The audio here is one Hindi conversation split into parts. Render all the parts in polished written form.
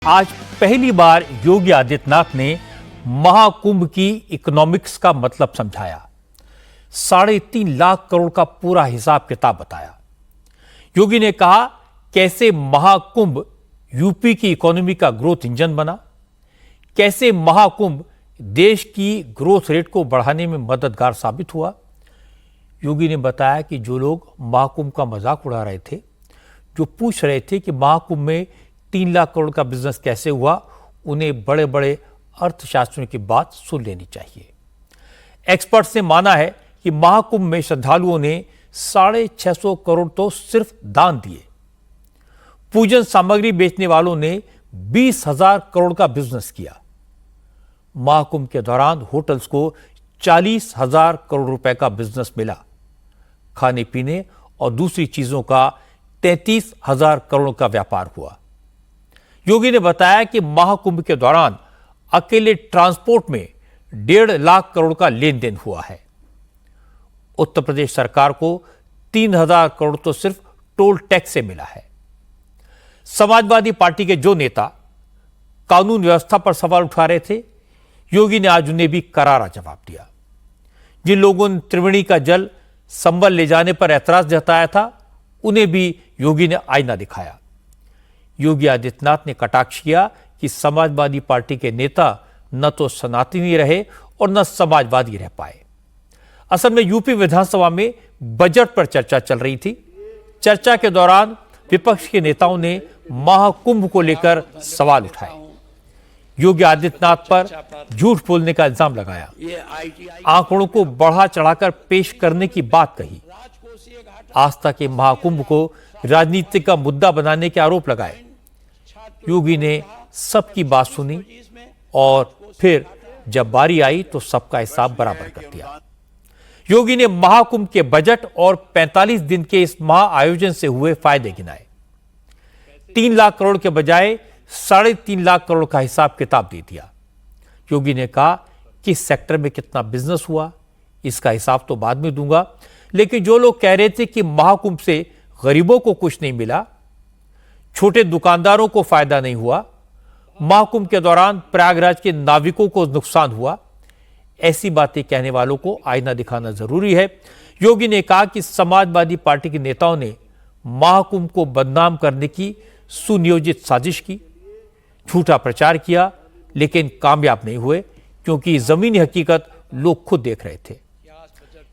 आज पहली बार योगी आदित्यनाथ ने महाकुंभ की इकोनॉमिक्स का मतलब समझाया। 3.5 लाख करोड़ का पूरा हिसाब किताब बताया। योगी ने कहा कैसे महाकुंभ यूपी की इकोनॉमी का ग्रोथ इंजन बना, कैसे महाकुंभ देश की ग्रोथ रेट को बढ़ाने में मददगार साबित हुआ। योगी ने बताया कि जो लोग महाकुंभ का मजाक उड़ा रहे थे, जो पूछ रहे थे कि महाकुंभ में 3 लाख करोड़ का बिजनेस कैसे हुआ, उन्हें बड़े बड़े अर्थशास्त्रियों की बात सुन लेनी चाहिए। एक्सपर्ट्स ने माना है कि महाकुंभ में श्रद्धालुओं ने 650 करोड़ तो सिर्फ दान दिए। पूजन सामग्री बेचने वालों ने 20,000 करोड़ का बिजनेस किया। महाकुंभ के दौरान होटल्स को 40,000 करोड़ रुपए का बिजनेस मिला। खाने पीने और दूसरी चीजों का 33,000 करोड़ का व्यापार हुआ। योगी ने बताया कि महाकुंभ के दौरान अकेले ट्रांसपोर्ट में 1.5 लाख करोड़ का लेन देन हुआ है। उत्तर प्रदेश सरकार को 3,000 करोड़ तो सिर्फ टोल टैक्स से मिला है। समाजवादी पार्टी के जो नेता कानून व्यवस्था पर सवाल उठा रहे थे, योगी ने आज उन्हें भी करारा जवाब दिया। जिन लोगों ने त्रिवेणी का जल संभल ले जाने पर ऐतराज जताया था, उन्हें भी योगी ने आईना दिखाया। योगी आदित्यनाथ ने कटाक्ष किया कि समाजवादी पार्टी के नेता न तो सनातनी रहे और न समाजवादी रह पाए। असल में यूपी विधानसभा में बजट पर चर्चा चल रही थी। चर्चा के दौरान विपक्ष के नेताओं ने महाकुंभ को लेकर सवाल उठाए। योगी आदित्यनाथ पर झूठ बोलने का इल्जाम लगाया, आंकड़ों को बढ़ा चढ़ाकर पेश करने की बात कही, आस्था के महाकुंभ को राजनीति का मुद्दा बनाने के आरोप लगाए। योगी ने सबकी बात सुनी और फिर जब बारी आई तो सबका हिसाब बराबर कर दिया। योगी ने महाकुंभ के बजट और 45 दिन के इस महाआयोजन से हुए फायदे गिनाए। 3 लाख करोड़ के बजाय 3.5 लाख करोड़ का हिसाब किताब दे दिया। योगी ने कहा किस सेक्टर में कितना बिजनेस हुआ, इसका हिसाब तो बाद में दूंगा, लेकिन जो लोग कह रहे थे कि महाकुंभ से गरीबों को कुछ नहीं मिला, छोटे दुकानदारों को फायदा नहीं हुआ, महाकुंभ के दौरान प्रयागराज के नाविकों को नुकसान हुआ, ऐसी बातें कहने वालों को आईना दिखाना जरूरी है। योगी ने कहा कि समाजवादी पार्टी के नेताओं ने महाकुंभ को बदनाम करने की सुनियोजित साजिश की, झूठा प्रचार किया, लेकिन कामयाब नहीं हुए क्योंकि जमीनी हकीकत लोग खुद देख रहे थे।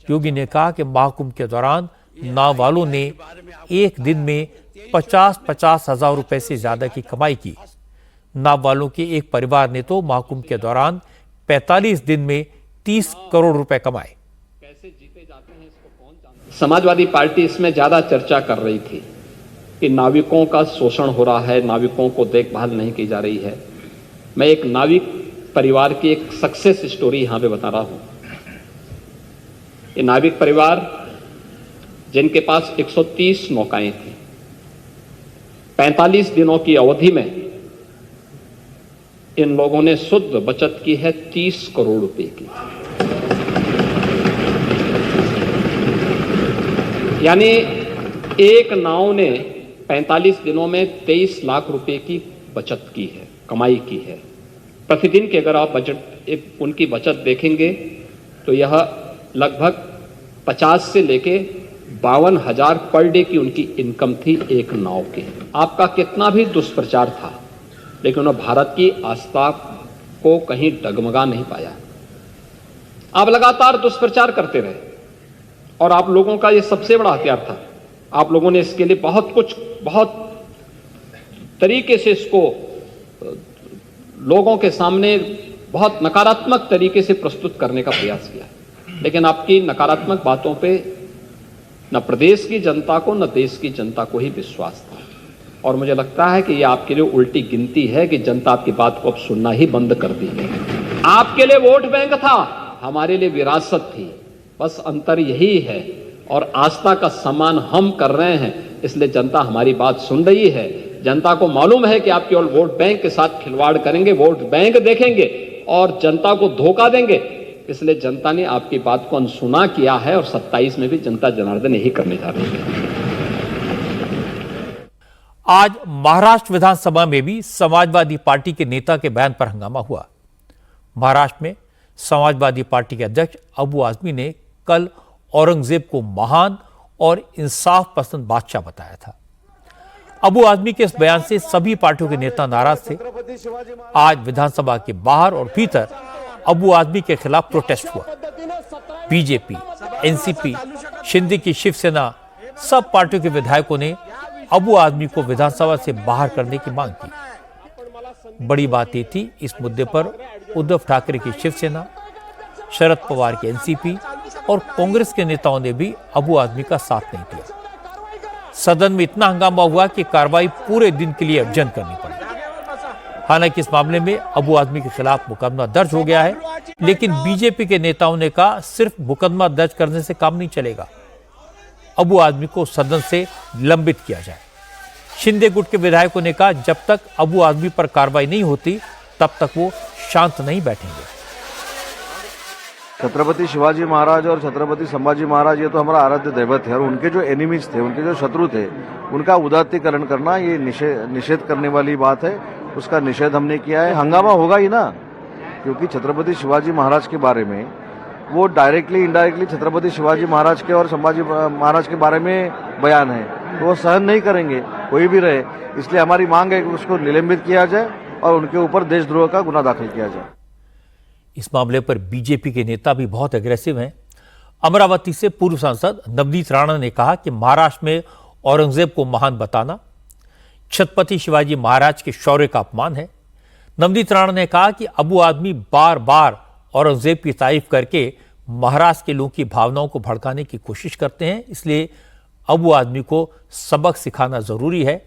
योगी ने कहा कि महाकुंभ के दौरान नाव वालों ने एक दिन में 50-50 हजार रुपए से ज्यादा की कमाई की। नाव वालों के एक परिवार ने तो महाकुंभ के दौरान 45 दिन में 30 करोड़ रुपए कमाए। समाजवादी पार्टी इसमें ज्यादा चर्चा कर रही थी कि नाविकों का शोषण हो रहा है, नाविकों को देखभाल नहीं की जा रही है। मैं एक नाविक परिवार की एक सक्सेस स्टोरी यहां पे बता रहा हूं। ये नाविक परिवार जिनके पास 130 नौकाएं थी, 45 दिनों की अवधि में इन लोगों ने शुद्ध बचत की है 30 करोड़ रुपए की। यानी एक नाव ने 45 दिनों में 23 लाख रुपए की बचत की है, कमाई की है। प्रतिदिन की अगर आप बजट उनकी बचत देखेंगे तो यह लगभग 50 से लेके 52,000 पर डे की उनकी इनकम थी एक नाव की। आपका कितना भी दुष्प्रचार था, लेकिन उन्होंने भारत की आस्था को कहीं डगमगा नहीं पाया। आप लगातार दुष्प्रचार करते रहे और आप लोगों का यह सबसे बड़ा हथियार था। आप लोगों ने इसके लिए बहुत तरीके से इसको लोगों के सामने बहुत नकारात्मक तरीके से प्रस्तुत करने का प्रयास किया, लेकिन आपकी नकारात्मक बातों पे न प्रदेश की जनता को न देश की जनता को ही विश्वास था। और मुझे लगता है कि यह आपके लिए उल्टी गिनती है कि जनता आपकी बात को अब सुनना ही बंद कर दी है। आपके लिए वोट बैंक था, हमारे लिए विरासत थी। बस अंतर यही है और आस्था का सम्मान हम कर रहे हैं, इसलिए जनता हमारी बात सुन रही है। जनता को मालूम है कि आप केवल वोट बैंक के साथ खिलवाड़ करेंगे, वोट बैंक देखेंगे और जनता को धोखा देंगे, इसलिए जनता ने आपकी बात को अनसुना किया है और 27 में भी जनता जनार्दन यही करने जा रही है। आज महाराष्ट्र विधानसभा में भी समाजवादी पार्टी के नेता के बयान पर हंगामा हुआ। महाराष्ट्र में समाजवादी पार्टी के अध्यक्ष अबू आजमी ने कल औरंगजेब को महान और इंसाफ पसंद बादशाह बताया था। अबू आजमी के इस बयान से सभी पार्टियों के नेता नाराज थे। आज विधानसभा के बाहर और भीतर अबू आजमी के खिलाफ प्रोटेस्ट हुआ। बीजेपी, एनसीपी, शिंदे की शिवसेना, सब पार्टियों के विधायकों ने अबू आजमी को विधानसभा से बाहर करने की मांग की। बड़ी बात यह थी, इस मुद्दे पर उद्धव ठाकरे की शिवसेना, शरद पवार की एनसीपी और कांग्रेस के नेताओं ने भी अबू आजमी का साथ नहीं दिया। सदन में इतना हंगामा हुआ कि कार्रवाई पूरे दिन के लिए अडजन करनी पड़ी। हालांकि इस मामले में अबू आजमी के खिलाफ मुकदमा दर्ज हो गया है, लेकिन बीजेपी के नेताओं ने कहा सिर्फ मुकदमा दर्ज करने से काम नहीं चलेगा, अबू आजमी को सदन से निलंबित किया जाए। शिंदे गुट के विधायकों ने कहा जब तक अबू आजमी पर कार्रवाई नहीं होती तब तक वो शांत नहीं बैठेंगे। छत्रपति शिवाजी महाराज और छत्रपति संभाजी महाराज ये तो हमारा आराध्य दैवत है, और उनके जो एनिमीज थे, उनके जो शत्रु थे, उनका उदात्तीकरण करना ये निषेध करने वाली बात है। उसका निषेध हमने किया है। हंगामा होगा ही ना, क्योंकि छत्रपति शिवाजी महाराज के बारे में वो डायरेक्टली इनडायरेक्टली छत्रपति शिवाजी महाराज के और संभाजी महाराज के बारे में बयान है, तो वो सहन नहीं करेंगे कोई भी रहे। इसलिए हमारी मांग है कि उसको निलंबित किया जाए और उनके ऊपर देशद्रोह का गुना दाखिल किया जाए। इस मामले पर बीजेपी के नेता भी बहुत एग्रेसिव हैं। अमरावती से पूर्व सांसद नवनीत राणा ने कहा कि महाराष्ट्र में औरंगजेब को महान बताना छत्रपति शिवाजी महाराज के शौर्य का अपमान है। नवनीत राणा ने कहा कि अबू आदमी बार बार औरंगजेब की तारीफ करके महाराष्ट्र के लोगों की भावनाओं को भड़काने की कोशिश करते हैं, इसलिए अबू आदमी को सबक सिखाना जरूरी है।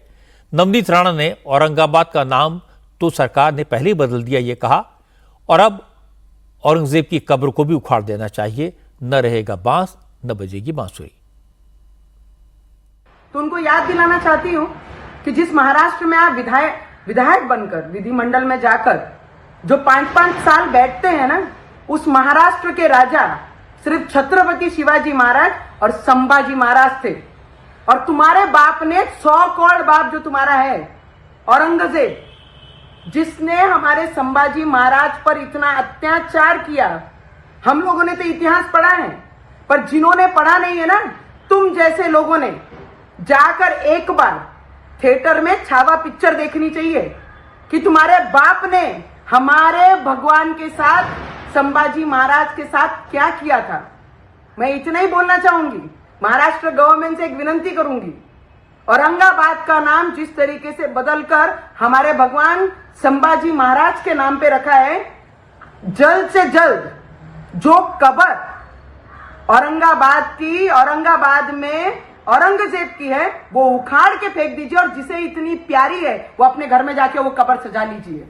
नवनीत राणा ने औरंगाबाद का नाम तो सरकार ने पहले ही बदल दिया ये कहा, और अब औरंगजेब की कब्र को भी उखाड़ देना चाहिए, न रहेगा बांस न बजेगी बांसुरी। तो उनको याद दिलाना चाहती हूँ कि जिस महाराष्ट्र में आप विधायक बनकर विधिमंडल में जाकर जो 5-5 साल बैठते हैं ना, उस महाराष्ट्र के राजा सिर्फ छत्रपति शिवाजी महाराज और संभाजी महाराज थे। और तुम्हारे बाप ने 100 करोड़ बाप जो तुम्हारा है औरंगजेब, जिसने हमारे संभाजी महाराज पर इतना अत्याचार किया। हम लोगों ने तो इतिहास पढ़ा है, पर जिन्होंने पढ़ा नहीं है ना, तुम जैसे लोगों ने जाकर एक बार थिएटर में छावा पिक्चर देखनी चाहिए कि तुम्हारे बाप ने हमारे भगवान के साथ, संभाजी महाराज के साथ क्या किया था। मैं इतना ही बोलना चाहूंगी, महाराष्ट्र गवर्नमेंट से एक विनती करूंगी, औरंगाबाद का नाम जिस तरीके से बदलकर हमारे भगवान संभाजी महाराज के नाम पे रखा है, जल्द से जल्द जो कब्र औरंगाबाद में औरंगजेब की है वो उखाड़ के फेंक दीजिए, और जिसे इतनी प्यारी है वो अपने घर में जाके वो कब्र सजा लीजिए।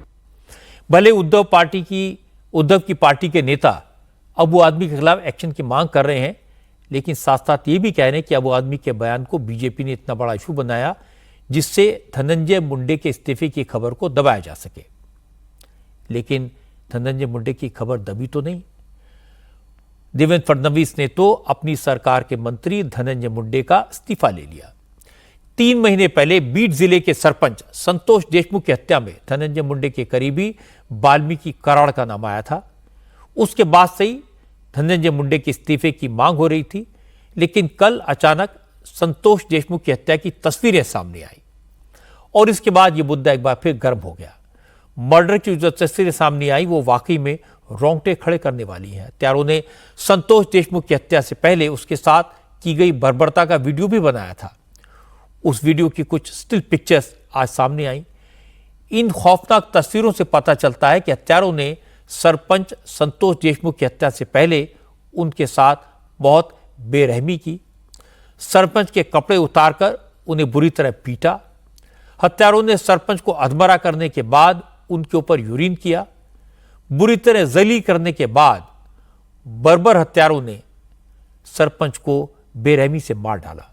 भले उद्धव की पार्टी के नेता अबू आदमी के खिलाफ एक्शन की मांग कर रहे हैं, लेकिन साथ साथ ये भी कह रहे हैं कि अबू आदमी के बयान को बीजेपी ने इतना बड़ा इशू बनाया जिससे धनंजय मुंडे के इस्तीफे की खबर को दबाया जा सके। लेकिन धनंजय मुंडे की खबर दबी तो नहीं। देवेंद्र फडणवीस ने तो अपनी सरकार के मंत्री धनंजय मुंडे का इस्तीफा ले लिया। 3 महीने पहले बीड जिले के सरपंच संतोष देशमुख की हत्या में धनंजय मुंडे के करीबी वाल्मीकि कराड़ का नाम आया था। उसके बाद से ही धनंजय मुंडे के इस्तीफे की मांग हो रही थी, लेकिन कल अचानक संतोष देशमुख की हत्या की तस्वीरें सामने आई और इसके बाद यह मुद्दा एक बार फिर गर्म हो गया। मर्डर की जो तस्वीरें सामने आई वो वाकई में रोंगटे खड़े करने वाली हैं। हत्यारों ने संतोष देशमुख की हत्या से पहले उसके साथ की गई बर्बरता का वीडियो भी बनाया था। उस वीडियो की कुछ स्टिल पिक्चर्स आज सामने आई। इन खौफनाक तस्वीरों से पता चलता है कि हत्यारों ने सरपंच संतोष देशमुख की हत्या से पहले उनके साथ बहुत बेरहमी की। सरपंच के कपड़े उतारकर उन्हें बुरी तरह पीटा। हत्यारों ने सरपंच को अधमरा करने के बाद उनके ऊपर यूरिन किया। बुरी तरह जलील करने के बाद बर्बर हत्यारों ने सरपंच को बेरहमी से मार डाला।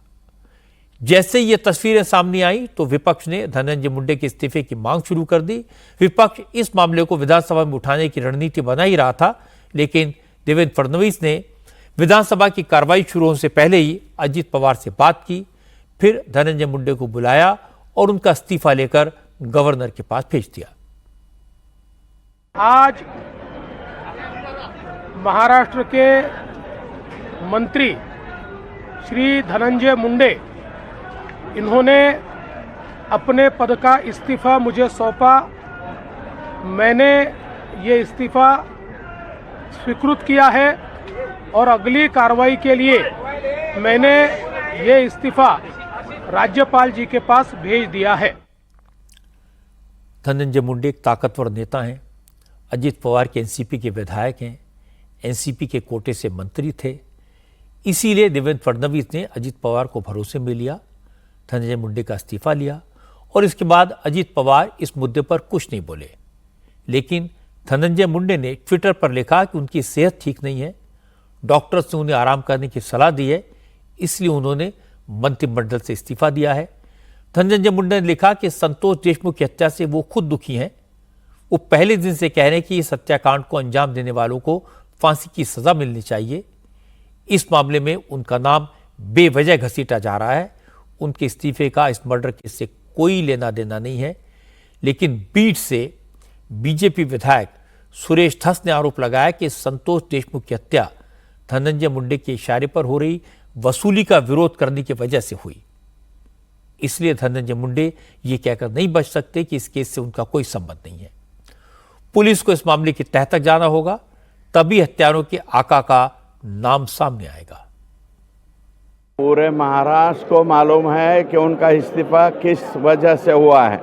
जैसे ये तस्वीरें सामने आई तो विपक्ष ने धनंजय मुंडे के इस्तीफे की मांग शुरू कर दी। विपक्ष इस मामले को विधानसभा में उठाने की रणनीति बना ही रहा था, लेकिन देवेंद्र फडणवीस ने विधानसभा की कार्रवाई शुरू होने से पहले ही अजित पवार से बात की, फिर धनंजय मुंडे को बुलाया और उनका इस्तीफा लेकर गवर्नर के पास भेज दिया। आज महाराष्ट्र के मंत्री श्री धनंजय मुंडे, इन्होंने अपने पद का इस्तीफा मुझे सौंपा। मैंने ये इस्तीफा स्वीकृत किया है और अगली कार्रवाई के लिए मैंने ये इस्तीफा राज्यपाल जी के पास भेज दिया है। धनंजय मुंडे एक ताकतवर नेता हैं, अजित पवार के एनसीपी के विधायक हैं, एनसीपी के कोटे से मंत्री थे। इसीलिए देवेंद्र फडणवीस ने अजित पवार को भरोसे में लिया, धनंजय मुंडे का इस्तीफा लिया और इसके बाद अजित पवार इस मुद्दे पर कुछ नहीं बोले। लेकिन धनंजय मुंडे ने ट्विटर पर लिखा कि उनकी सेहत ठीक नहीं है, डॉक्टर्स ने उन्हें आराम करने की सलाह दी है, इसलिए उन्होंने मंत्रिमंडल से इस्तीफा दिया है। धनंजय मुंडे ने लिखा कि संतोष देशमुख की हत्या से वो खुद दुखी हैं। वो पहले दिन से कह रहे हैं कि इस हत्याकांड को अंजाम देने वालों को फांसी की सजा मिलनी चाहिए। इस मामले में उनका नाम बेवजह घसीटा जा रहा है। उनके इस्तीफे का इस मर्डर केस से कोई लेना देना नहीं है। लेकिन बीट से बीजेपी विधायक सुरेश धस ने आरोप लगाया कि संतोष देशमुख की हत्या धनंजय मुंडे के इशारे पर हो रही वसूली का विरोध करने की वजह से हुई। इसलिए धनंजय मुंडे ये कहकर नहीं बच सकते कि इस केस से उनका कोई संबंध नहीं है। पुलिस को इस मामले की तह तक जाना होगा, तभी हत्यारों के आका का नाम सामने आएगा। पूरे महाराष्ट्र को मालूम है कि उनका इस्तीफा किस वजह से हुआ है,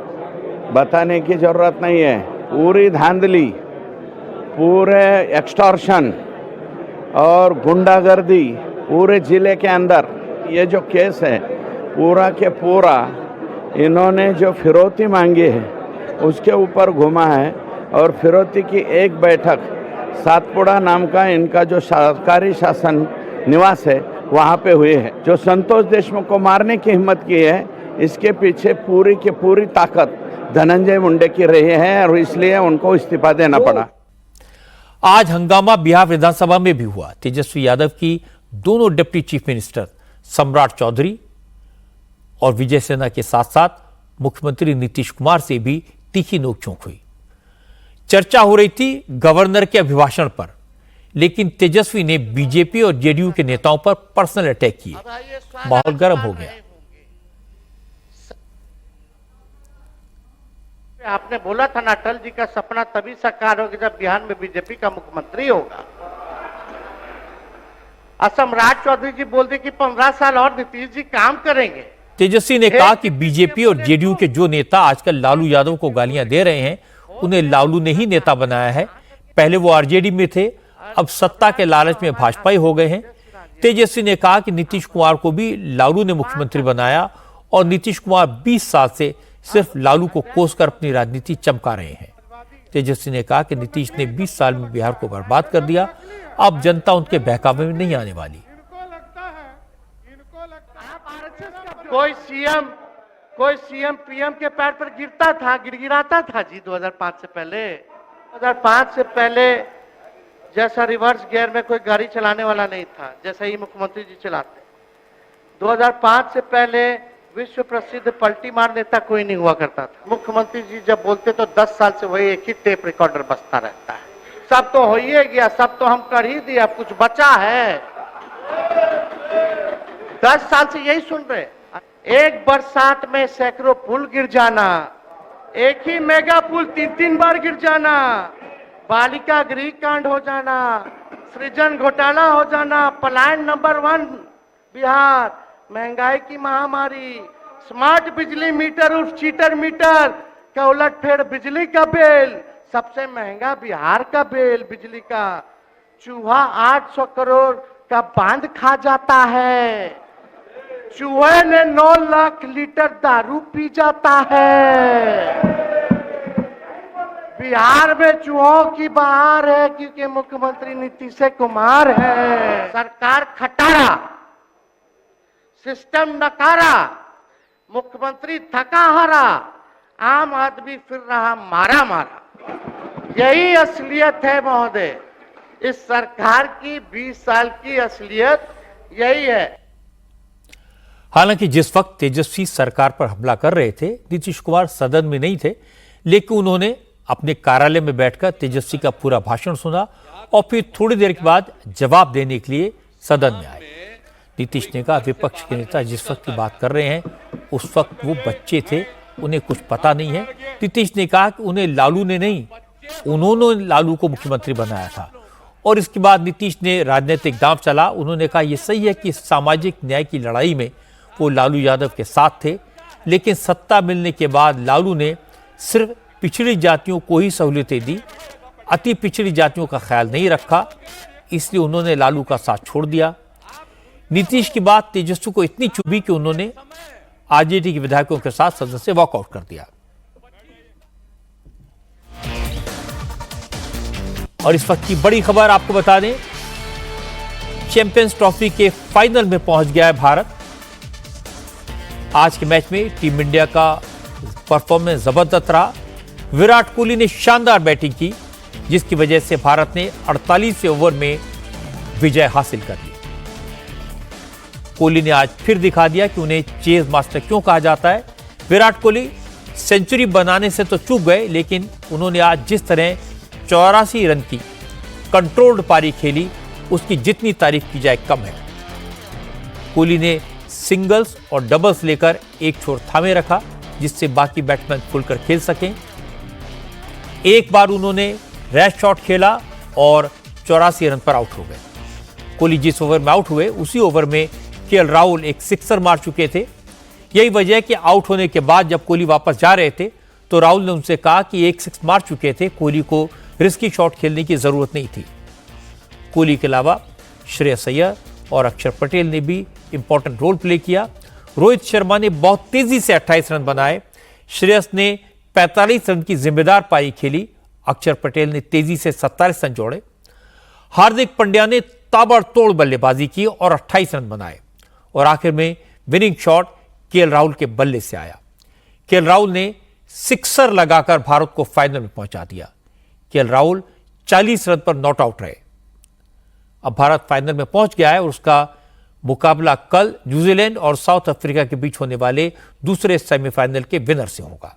बताने की जरूरत नहीं है। पूरी धांधली, पूरे एक्सटॉर्शन और गुंडागर्दी पूरे जिले के अंदर, ये जो केस है पूरा के पूरा इन्होंने जो फिरौती मांगी है उसके ऊपर घुमा है। और फिरौती की एक बैठक सातपुड़ा नाम का इनका जो सरकारी शासन निवास है वहाँ पे हुई है। जो संतोष देशमुख को मारने की हिम्मत की है, इसके पीछे पूरी की पूरी ताकत धनंजय मुंडे की रही है और इसलिए उनको इस्तीफा देना पड़ा। आज हंगामा बिहार विधानसभा में भी हुआ। तेजस्वी यादव की दोनों डिप्टी चीफ मिनिस्टर सम्राट चौधरी और विजय सिन्हा के साथ साथ मुख्यमंत्री नीतीश कुमार से भी तीखी नोकझोंक हुई। चर्चा हो रही थी गवर्नर के अभिभाषण पर, लेकिन तेजस्वी ने बीजेपी और जेडीयू के नेताओं पर पर्सनल अटैक किए। माहौल गर्म हो गया। आपने बोला था ना, अटल जी का सपना तभी साकार होगा जब बिहार में बीजेपी का मुख्यमंत्री होगा। सम्राट चौधरी जी बोल दे कि 15 साल और नीतीश जी काम करेंगे। तेजस्वी ने कहा कि बीजेपी और जेडीयू के जो नेता आजकल लालू यादव को गालियां दे रहे हैं, उन्हें लालू ने ही नेता बनाया है। पहले वो आरजेडी में थे, अब सत्ता के लालच में भाजपाई हो गए हैं। तेजस्वी ने कहा कि नीतीश कुमार को भी लालू ने मुख्यमंत्री बनाया और नीतीश कुमार 20 साल से सिर्फ लालू को कोसकर अपनी राजनीति चमका रहे हैं। तेजस्वी ने कहा कि नीतीश ने 20 साल में बिहार को बर्बाद कर दिया, अब जनता उनके बहकावे में नहीं आने वाली। कोई सीएम पीएम के पैर पर गिरता था, गिड़गिड़ाता था जी 2005 से पहले। 2005 से पहले जैसा रिवर्स गियर में कोई गाड़ी चलाने वाला नहीं था, जैसा ही मुख्यमंत्री जी चलाते। 2005 से पहले विश्व प्रसिद्ध पलटी मार नेता कोई नहीं हुआ करता था। मुख्यमंत्री जी जब बोलते तो 10 साल से वही एक ही टेप रिकॉर्डर बजता रहता है। सब तो हो ही गया, सब तो हम कर ही दिया, कुछ बचा है? 10 साल से यही सुन रहे। एक बरसात में सैकड़ों पुल गिर जाना, एक ही मेगा पुल 3-3 बार गिर जाना, बालिका गृह कांड हो जाना, सृजन घोटाला हो जाना, पलायन नंबर 1 बिहार, महंगाई की महामारी, स्मार्ट बिजली मीटर उर्फ चीटर मीटर का उलटफेर बिजली का बिल, सबसे महंगा बिहार का बिल बिजली का, चूहा 800 करोड़ का बांध खा जाता है, चूहे ने 9 लाख लीटर दारू पी जाता है। बिहार में चूहों की बहार है क्योंकि मुख्यमंत्री नीतीश कुमार है। सरकार खटारा, सिस्टम नकारा, मुख्यमंत्री थका हारा, आम आदमी फिर रहा मारा मारा। यही असलियत है महोदय, इस सरकार की 20 साल की असलियत यही है। हालांकि जिस वक्त तेजस्वी सरकार पर हमला कर रहे थे, नीतीश कुमार सदन में नहीं थे, लेकिन उन्होंने अपने कार्यालय में बैठकर तेजस्वी का पूरा भाषण सुना और फिर थोड़ी देर के बाद जवाब देने के लिए सदन में आए। नीतीश ने कहा, विपक्ष के नेता जिस वक्त की बात कर रहे हैं उस वक्त वो बच्चे थे, उन्हें कुछ पता नहीं है। नीतीश ने कहा कि उन्हें लालू ने नहीं, उन्होंने लालू को मुख्यमंत्री बनाया था। और इसके बाद नीतीश ने राजनीतिक दांव चला। उन्होंने कहा, यह सही है कि सामाजिक न्याय की लड़ाई में वो लालू यादव के साथ थे, लेकिन सत्ता मिलने के बाद लालू ने सिर्फ पिछड़ी जातियों को ही सहूलियतें दी, अति पिछड़ी जातियों का ख्याल नहीं रखा, इसलिए उन्होंने लालू का साथ छोड़ दिया। नीतीश की बात तेजस्वी को इतनी चुभी कि उन्होंने आरजेडी के विधायकों के साथ सदन से वॉकआउट कर दिया। और इस वक्त की बड़ी खबर आपको बता दें, चैंपियंस ट्रॉफी के फाइनल में पहुंच गया है भारत। आज के मैच में टीम इंडिया का परफॉर्मेंस जबरदस्त रहा। विराट कोहली ने शानदार बैटिंग की, जिसकी वजह से भारत ने 48वें ओवर में विजय हासिल कर ली। कोहली ने आज फिर दिखा दिया कि उन्हें चेज मास्टर क्यों कहा जाता है। विराट कोहली सेंचुरी बनाने से तो चूक गए, लेकिन उन्होंने आज जिस तरह 84 रन की कंट्रोल्ड पारी खेली, उसकी जितनी तारीफ की जाए कम है। कोहली ने सिंगल्स और डबल्स लेकर एक छोर थामे रखा, जिससे बाकी बैट्समैन खुलकर खेल सकें। एक बार उन्होंने रैश शॉट खेला और 84 रन पर आउट हो गए। कोहली जिस ओवर में आउट हुए उसी ओवर में केएल राहुल एक सिक्सर मार चुके थे। यही वजह है कि आउट होने के बाद जब कोहली वापस जा रहे थे तो राहुल ने उनसे कहा कि एक सिक्स मार चुके थे, कोहली को रिस्की शॉट खेलने की जरूरत नहीं थी। कोहली के अलावा श्रेयस अय्यर और अक्षर पटेल ने भी इंपॉर्टेंट रोल प्ले किया। रोहित शर्मा ने बहुत तेजी से 28 रन बनाए। श्रेयस ने 45 रन की जिम्मेदार पारी खेली। अक्षर पटेल ने तेजी से 27 रन जोड़े। हार्दिक पांड्या ने ताबड़तोड़ बल्लेबाजी की और 28 रन बनाए। और आखिर में विनिंग शॉट केएल राहुल के बल्ले से आया। केएल राहुल ने सिक्सर लगाकर भारत को फाइनल में पहुंचा दिया। केएल राहुल 40 रन पर नॉट आउट रहे। अब भारत फाइनल में पहुंच गया है और उसका मुकाबला कल न्यूजीलैंड और साउथ अफ्रीका के बीच होने वाले दूसरे सेमीफाइनल के विनर से होगा।